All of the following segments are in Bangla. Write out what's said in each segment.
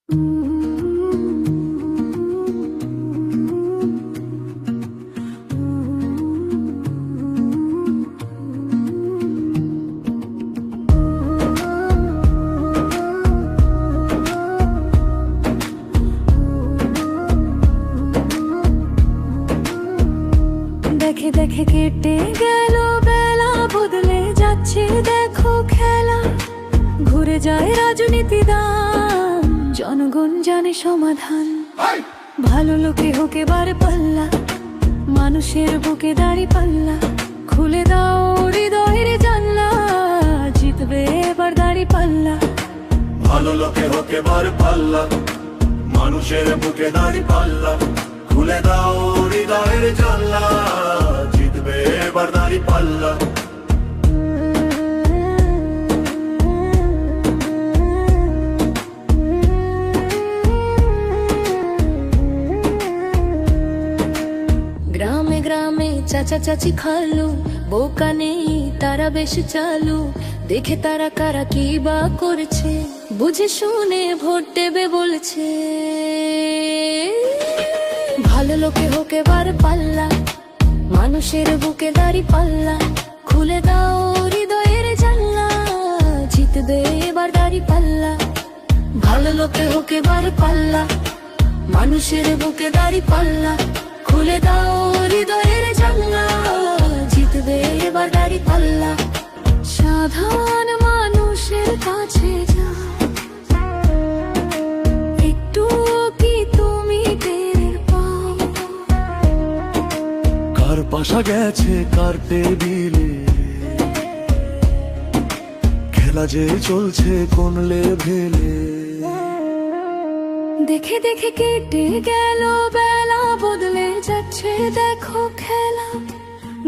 দেখে দেখে কেটে গেল বেলা, বদলে যাচ্ছে দেখো খেলা। ঘুরে যায় রাজনীতি দান, জনগণ জানে সমাধান। ভালো লোকে হোক এবার পাল্লা, মানুষের বুকে দাড়ি পাল্লা। খুলে দাও হৃদয়ের জানলা, জিতবে এবার দাড়ি পাল্লা। ভালো লোকে হোক এবার পাল্লা, মানুষের বুকে দাড়ি পাল্লা। খুলে দাও হৃদয়ের জানলা, জিতবে এবার দাড়ি পাল্লা। গ্রামে গ্রামে চাচা চাচি খালু, বোকা নেই তারা বেশ চালু। দেখে তারা কারা কি বা করছে, বুঝে শুনে ভোট দেবে বলছে। ভালো লোকে হোক এবার পাল্লা, মানুষের বুকে দাড়ি পাল্লা। খুলে দাও হৃদয়ের জানলা, জিতবে এবার দাড়ি পাল্লা। ভালো লোকে হোক এবার পাল্লা, মানুষের বুকে দাড়ি পাল্লা। খুলে দাও হৃদয়ের জানলা, জিতবে এবার দাড়ি পাল্লা। সাধারণ মানুষের কাছে যা, একটু কি তুমি টের পাও? কার পাশা গেছে কার টেবিলে, খেলা যে চলছে কোন লেভেলে। দেখে দেখে কেটে গেল বেলা, বদলে যাচ্ছে দেখো খেলা।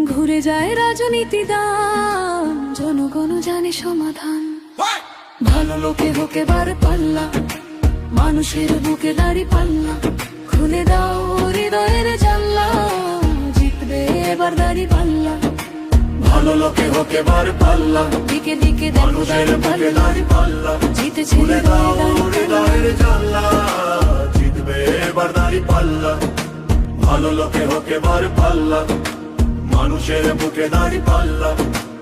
ঘুরে যায় রাজনীতি দান, জনগণ জানে সমাধান। ভালো লোকে হোক এবার পাল্লা, মানুষের বুকে দাড়ি পাল্লা। খুলে দাও হৃদয়ের জানলা, জিতবে এবার দাড়ি পাল্লা। ভালো লোকে হোক এবার পাল্লা, দিকে দিকে দেখো মানুষের দাড়ি বুকে পাল্লা। দাড়ি পাল্লা। জিতেছে খুলে দাও হৃদয়ের হৃদয়ের জানলা, জিতবে এবার দাড়ি পাল্লা। ভালো লোকে হোক এবার পাল্লা, মানুষের বুকে দাড়ি পাল্লা।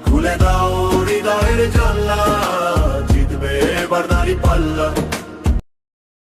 খুলে দাও হৃদয়ের জানলা, জিতবে এবার দাড়ি পাল্লা।